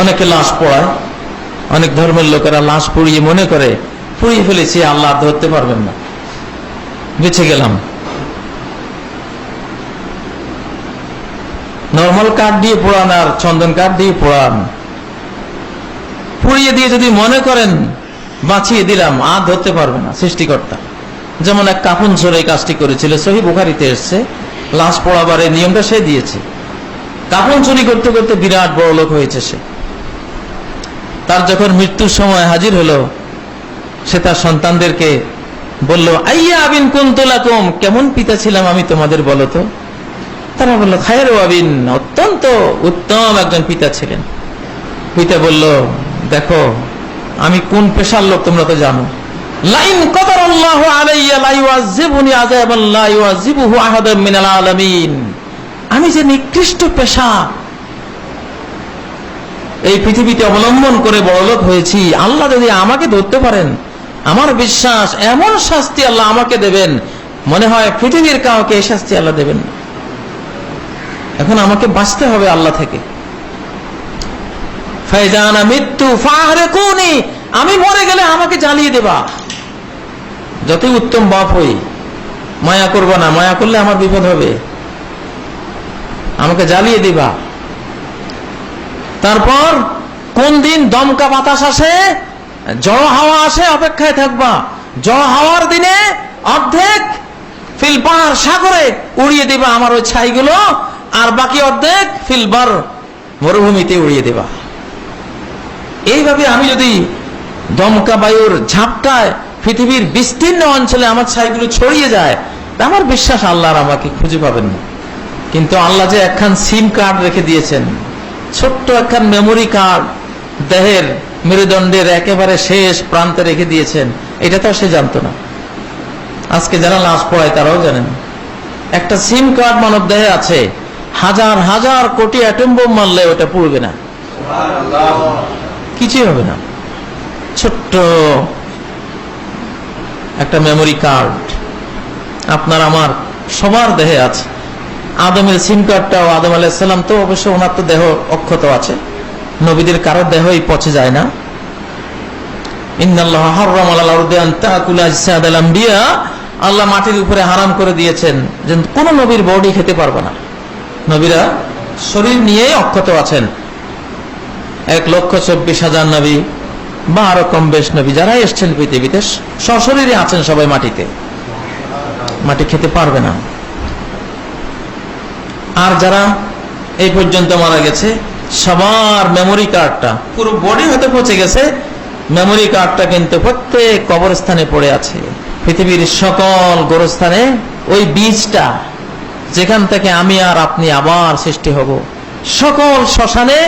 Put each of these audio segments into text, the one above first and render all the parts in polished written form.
অনেকে লাশ পোড়ায়, অনেক ধর্মের লোকেরা লাশ পুড়িয়ে মনে করে পুড়িয়ে ফেলেছি, আল্লাহ ধরতে পারবেন না, বেঁচে গেলাম। নর্মাল কাঠ দিয়ে পোড়ান আর চন্দন কাঠ দিয়ে পোড়ান, পুড়িয়ে দিয়ে যদি মনে করেন বাঁচিয়ে দিলাম, আর ধরতে পারবে না সৃষ্টিকর্তা। যেমন এক কাফন চোর এই কাজটি করেছিল, সহিহ বুখারীতে এসেছে, লাশ পোড়াবার এই নিয়মটা সে দিয়েছে। কাফন চুরি করতে করতে বিরাট বড় লোক হয়েছে সে। তার যখন মৃত্যুর সময় হাজির হলো, সে তার সন্তানদেরকে বলল, আইয়া আবিন কুনতু লাকুম, কেমন পিতা ছিলাম আমি তোমাদের বলো তো। তারা বলল, খায়রু আবিন, অত্যন্ত উত্তম একজন পিতা ছিলেন। পিতা বলল, দেখো আমি কোন পেশার লোক তোমরা তো জানো। লাইন কদারাল্লাহু আলাইয়া লা ইউআযিবুনি আযাবান লা ইউআযিবুহু আহাদুম মিনাল আলামিন। আমি যে নিকৃষ্ট পেশা এই পৃথিবীতে অবলম্বন করে বড়লোক হয়েছি, আল্লাহ যদি আমাকে ধরতে পারেন, আমার বিশ্বাস এমন শাস্তি আল্লাহ আমাকে দেবেন, মনে হয় পৃথিবীর কাউকে এই শাস্তি আল্লাহ দেবেন না। এখন আমাকে বাঁচতে হবে আল্লাহ থেকে। ফাইজানা মৃত্যু ফাহরিকুনি, আমি মরে গেলে আমাকে জ্বালিয়ে দেবা। যতই উত্তম বাপ হই, মায়া করব না, মায়া করলে আমার বিপদ হবে, আমাকে জ্বালিয়ে দিবা। তারপর কোন দিন দমকা বাতাস আসে, ঝড় হাওয়া আসে, অপেক্ষায় থাকবা। ঝড় হাওয়ার দিনে অর্ধেক ফিলবার সাগরে উড়িয়ে দিবা আমার ওই ছাইগুলো, আর বাকি অর্ধেক ফিলবার মরুভূমিতে উড়িয়ে দেবা। এইভাবে আমি যদি দমকা বায়ুর ঝাপটায় পৃথিবীর বিস্তীর্ণ অঞ্চলে আমার ছাইগুলো ছড়িয়ে যায়, আমার বিশ্বাস আল্লাহ আর আমাকে খুঁজে পাবেন না। কিন্তু আল্লাহ যে একখান সিম কার্ড রেখে দিয়েছেন, ছোট্ট একখান মেমোরি কার্ড দেহের মেরুদণ্ডের একেবারে শেষ প্রান্তে রেখে দিয়েছেন, এটা তো সে জানতো না। আজকে যারা লাশ পড়ায় তারাও জানেন, একটা সিম কার্ড মানব দেহে আছে, হাজার হাজার কোটি অ্যাটম বোম মারলে ওটা পুড়বে না, কিছুই হবে না। ছোট্ট একটা মেমোরি কার্ড আপনার আমার সবার দেহে আছে। আদমের সিম কার্ডটাও, আদম আলাইহিস সালাম তো অবশ্য ওনার তো দেহ অক্ষত আছে, নবীদের কারো দেহই পচে যায় না। ইন্নাল্লাহা হাররামা আলাল আরদি আন তাকুলা আজসাদাল আমবিয়া, আল্লাহ মাটির উপরে হারাম করে দিয়েছেন যে কোন নবীর বডি খেতে পারবে না। নবীরা শরীর নিয়েই অক্ষত আছেন। 1,24,000 নবী বা আরো কম বেশ নবী যারা এসছেন পৃথিবীতে সশরীরে আছেন, সবাই মাটিতে, মাটি খেতে পারবে না। আর যারা এই পর্যন্ত মারা গেছে, সবার মেমোরি কার্ডটা, পুরো বডি হতে পচে গেছে, মেমোরি কার্ডটা কিন্তু প্রত্যেক কবরস্থানে পড়ে আছে। পৃথিবীর সকল গোরস্থানে ওই বীজটা, যেখান থেকে আমি আর আপনি আবার সৃষ্টি হব, সকল শ্মশানে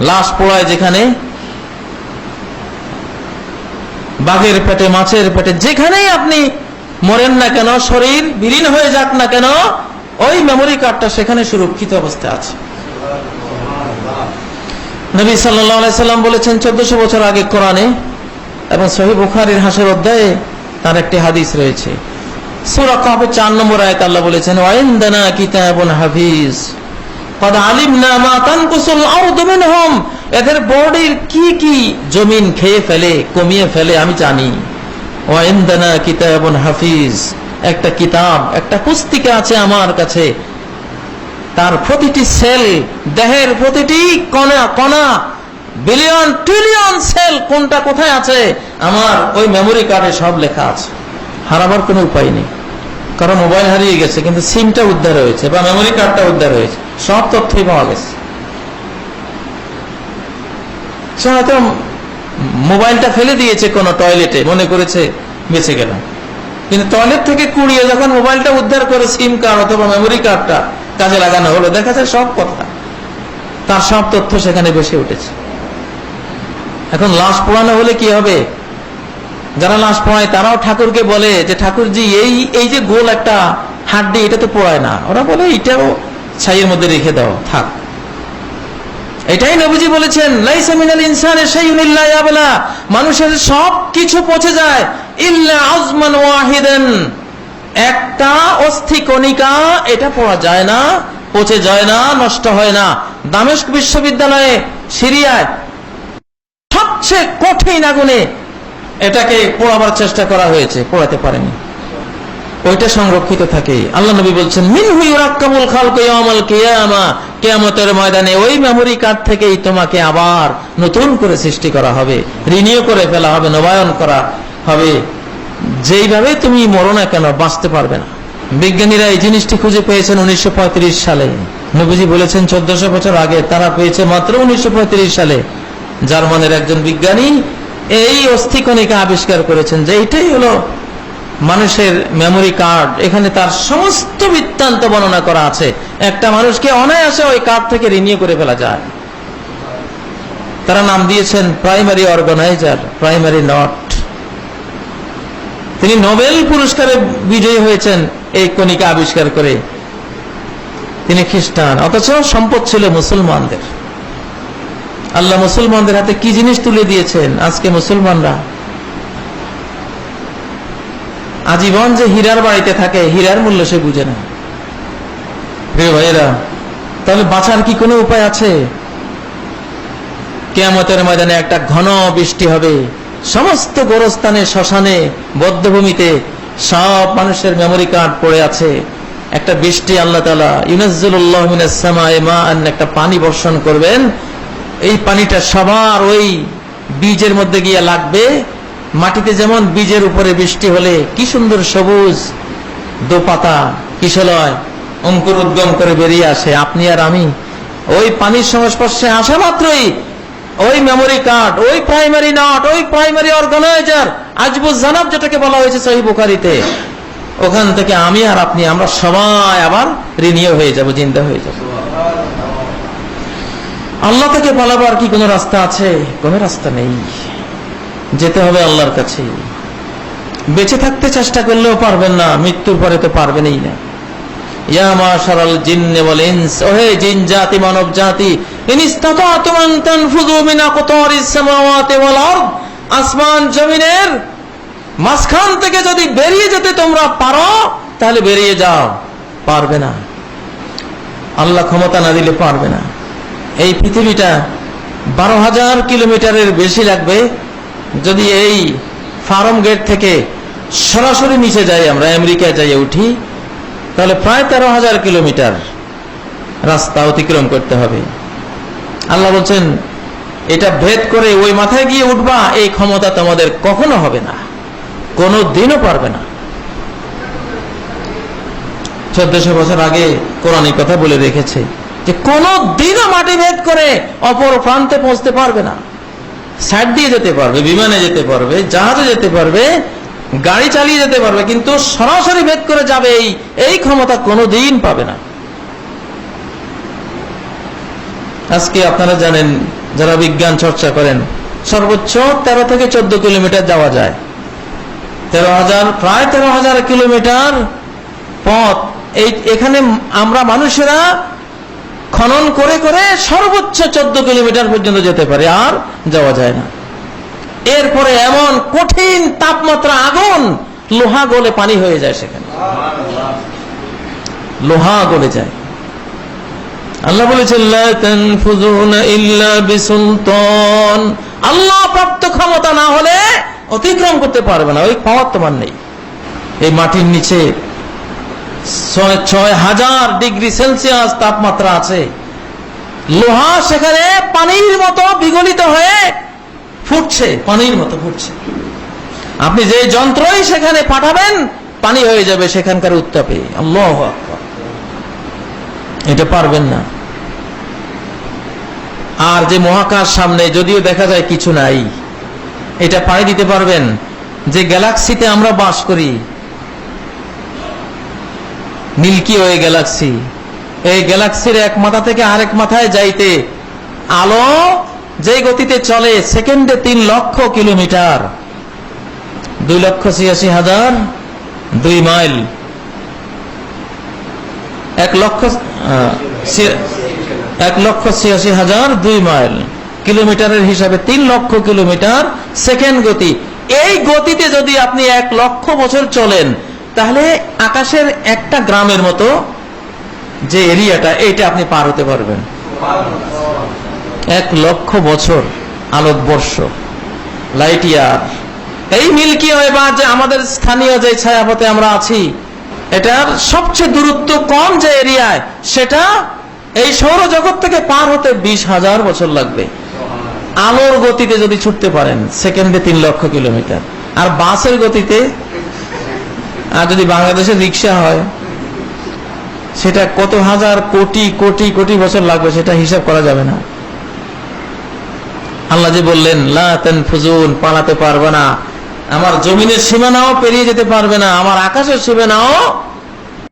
লাশ পোড়ায়, যেখানে বাঘের পেটে, মাছের পেটে, যেখানেই আপনি মরেন না কেন, শরীর বিলীন হয়ে যাক না কেন, ওই মেমোরি কার্ডটা সেখানে সুরক্ষিত অবস্থায় আছে। নবী সাল্লাল্লাহু আলাইহি সাল্লাম বলেছেন 1400 বছর আগে কোরআনে, এবং সহিহ বুখারীর হাসর অধ্যায়ে তার একটি হাদিস রয়েছে। সূরা কাহফের 4 নম্বর আয়াতে আল্লাহ বলেছেন, ওয়া ইনদানা কিতাবুন হাফিজ قد علمنا ما تنقص الارض منهم, এদের বডির কি কি জমিন খেয়ে ফেলে, কমিয়ে ফেলে আমি জানি। ওয়া ইনদানা কিতাবুন হাফিজ, একটা কিতাব, একটা পুস্তিকা আছে আমার কাছে, তার প্রতিটি সেল, দেহের প্রতিটি কণা কণা, বিলিয়ন ট্রিলিয়ন সেল কোনটা কোথায় আছে, আমার ওই মেমোরি কার্ডে সব লেখা আছে। হারাবার কোনো উপায় নেই, কারণ মোবাইল হারিয়ে গেছে কিন্তু সিমটা উদ্ধার হয়েছে বা মেমোরি কার্ডটা উদ্ধার হয়েছে, সব তথ্যই পাওয়া গেছে। সে হয়তো মোবাইলটা ফেলে দিয়েছে কোনো টয়লেটে, মনে করেছে বেঁচে গেলাম, কিন্তু টয়লেট থেকে কুড়িয়ে যখন মোবাইলটা উদ্ধার করে সিম কার্ড অথবা মেমোরি কার্ডটা কাজে লাগানো হলো, দেখা যায় সব কথা, তার সব তথ্য সেখানে ভেসে উঠেছে। এখন লাশ পোড়ানো হলে কি হবে? যারা লাশ পোড়ায় তারাও ঠাকুরকে বলে যে ঠাকুরজি এই যে গোল একটা হাড্ডি, এটা তো পোড়ায় না। ওরা বলে এটাও ছাইয়ের মধ্যে রেখে দাও, থাক। এটাই নবীজি বলেছেন, লাইসা মিনাল ইনসানি শাইউন ইল্লা ইয়াবলা, মানুষের সব কিছু পচে যায়, ইল্লা আজমান ওয়াহিদান, একটা অস্থি কণিকা এটা পোড়া যায় না, পচে যায় না, নষ্ট হয় না, দামেস্ক বিশ্ববিদ্যালয়ে সিরিয়ায় সবচেয়ে কঠিন আগুনে এটাকে পোড়াবার চেষ্টা করা হয়েছে, পোড়াতে পারেনি। ওইটা সংরক্ষিত থাকে। আল্লাহ নবী বলছেন, মিনহু ইউরাক্কাবুল খালকু ইয়াউমাল কিয়ামা, কিয়ামতের ময়দানে ওই মেমোরি কার্ড থেকেই তোমাকে আবার নতুন করে সৃষ্টি করা হবে, রিনিউ করে ফেলা হবে, নবায়ন করা হবে। যেইভাবে তুমি মরো না কেন, বাঁচতে পারবে না। বিজ্ঞানীরা এই জিনিসটি খুঁজে পেয়েছেন 1935 সালে। নবীজি বলেছেন 1400 বছর আগে, তারা পেয়েছে মাত্র 1935 সালে। জার্মানের একজন বিজ্ঞানী এই অস্থিকণিকা আবিষ্কার করেছেন যে এইটাই হলো মানুষের মেমোরি কার্ড। এখানে তার সমস্ত বৃত্তান্ত বর্ণনা করা আছে। একটা মানুষকে অনায়াসে ওই কার্ড থেকে রিনিউ করে ফেলা যায়। তারা নাম দিয়েছেন প্রাইমারি অর্গানাইজার, প্রাইমারি নট। তিনি নোবেল পুরস্কারে বিজয়ী হয়েছেন এই কণিকা আবিষ্কার করে। তিনি খ্রিস্টান, অথচ সম্পদ ছিল মুসলমানদের। আল্লাহ মুসলমানদের হাতে কি জিনিস তুলে দিয়েছেন। আজকে মুসলমানরা আজীবন যে হীরার বাড়িতে থাকে, হীরার মূল্য সে বুঝে না। প্রিয় ভাইয়েরা, তাহলে বাঁচার কি কোনো উপায় আছে? কিয়ামতের ময়দানে একটা ঘন বৃষ্টি হবে, সমস্ত গোরস্থানে, শ্মশানে, বদ্ধভূমিতে সব মানুষের মেমোরি কার্ড পড়ে আছে। একটা বৃষ্টি আল্লাহ তাআলা ইউনাজ্জিলুল্লাহু মিনাস সামাই মাআন, একটা পানি বর্ষণ করবেন। এই পানিটা সবার ওই বীজের মধ্যে গিয়ে লাগবে। মাটিতে যেমন বীজের উপরে বৃষ্টি হলে কি সুন্দর সবুজ দোপাতা কিশলয় অঙ্কুর উদ্গম করে বেরিয়ে আসে, আপনি আর আমি ওই পানির সংস্পর্শে আসা মাত্রই ওই মেমোরি কার্ড, ওই প্রাইমারি নট, ওই প্রাইমারি অর্গানাইজার, আজবুজ জানাব যেটাকে বলা হয়েছে সহিহ বুখারীতে, ওখান থেকে আমি আর আপনি আমরা সবাই আবার রিনিউ হয়ে যাব, জিন্দা হয়ে যাব। আল্লাহ থেকে পালাবার কি কোনো রাস্তা আছে? কোনো রাস্তা নেই। যেতে হবে আল্লাহর কাছে। বেঁচে থাকতে চেষ্টা করলেও পারবেন না, মৃত্যুর পরে তো পারবেনই না। ইয়া মাশারাল জিন্নি ওয়াল ইনস, ওহে জিন জাতি, মানব জাতি, ইন ইসতাতাতুম আন তানফুযু মিন আকতারিস সামাওয়াতি ওয়াল আরদ, আসমান জমিনের মাঝখান থেকে যদি বেরিয়ে যেতে তোমরা পারো তাহলে বেরিয়ে যাও। পারবে না, আল্লাহ ক্ষমতা না দিলে পারবে না। এই পৃথিবীটা 12,000 কিলোমিটারের বেশি লাগবে যদি এই ফার্ম গেট থেকে সরাসরি নিচে যাই, আমরা আমেরিকায় যাই উঠি, তাহলে প্রায় 13,000 কিলোমিটার রাস্তা অতিক্রম করতে হবে। আল্লাহ বলছেন এটা ভেদ করে ওই মাথায় গিয়ে উঠবা, এই ক্ষমতা তোমাদের কখনো হবে না, কোনো দিনও পারবে না। 1400 বছর আগে কোরআন এই কথা বলে রেখেছে যে কোনো দিনও মাটি ভেদ করে অপর প্রান্তে পৌঁছতে পারবে না। সাইড দিয়ে যেতে পারবে, বিমানে যেতে পারবে, জাহাজে যেতে পারবে, গাড়ি চালিয়ে যেতে পারবে, কিন্তু সরাসরি ভেদ করে যাবে এই ক্ষমতা কোনোদিন পাবে না। আজকে আপনারা জানেন, যারা বিজ্ঞান চর্চা করেন, সর্বোচ্চ 13 থেকে 14 কিলোমিটার যাওয়া যায়। 13,000, প্রায় 13,000 কিলোমিটার পথ। এখানে আমরা মানুষেরা খনন করে করে সর্বোচ্চ 14 কিলোমিটার পর্যন্ত যেতে পারে, আর যাওয়া যায় না। এরপরে এমন কঠিন তাপমাত্রা, আগুন, লোহা গলে পানি হয়ে যায়, সেখানে লোহা গলে যায়। আল্লাহ বলেছেন লা তানফুযুনা ইল্লা বিসুলতান, আল্লাহ প্রাপ্ত ক্ষমতা না হলে অতিক্রম করতে পারবে না, ওই পাওয়ার তোমার নেই। এই মাটির নিচে 6,000 ডিগ্রি সেলসিয়াস তাপমাত্রা আছে। লোহা সেখানে পানির মতো বিগলিত হয়ে ফুটছে, পানির মতো ফুটছে। আপনি যে যন্ত্রই সেখানে পাঠাবেন পানি হয়ে যাবে সেখানকার উত্তাপে। আল্লাহু আকবার, এটা পারবেন না। আর যে মহাকাশ সামনে, যদিও দেখা যায় কিছু নাই, এটা পাড়ি দিতে পারবেন? যে গ্যালাক্সিতে আমরা বাস করি, মিল্কি ওয়ে গ্যালাক্সি, এই গ্যালাক্সির এক মাথা থেকে আরেক মাথায় যাইতে আলো যে গতিতে চলে সেকেন্ডে 3 লক্ষ কিলোমিটার, 2,86,002 মাইল, 1,86,002 মাইল কিলোমিটারের হিসাবে 3 লক্ষ কিলোমিটার সেকেন্ড গতি। এই গতিতে যদি আপনি 1 লক্ষ বছর চলেন তাহলে আকাশের একটা গ্রামের মতো যে এরিয়াটা, এইটা আপনি পার হতে পারবেন। 1,00,000 বছর আলোকবর্ষ, লাইট ইয়ার। এই মিল্কি ওয়ে বা যে আমাদের স্থানীয় যে ছায়াপথে আমরা আছি, এটার সবচেয়ে দূরত্ব কম যে এরিয়ায়, সেটা এই সৌরজগৎ থেকে পার হতে 20,000 বছর লাগবে। আলোর গতিতে যদি ছুটতে পারেন সেকেন্ডে 3 লক্ষ কিলোমিটার, আর বাসের গতিতে, আর যদি বাংলাদেশের রিক্সা হয় সেটা কত হাজার কোটি কোটি কোটি বছর লাগবে, সেটা হিসাব করা যাবে না। আল্লাহ যে বললেন লা তানফুজুন, পালাতে পারবে না, আমার জমিনের সীমানাও পেরিয়ে যেতে পারবে না, আমার আকাশের সীমানাও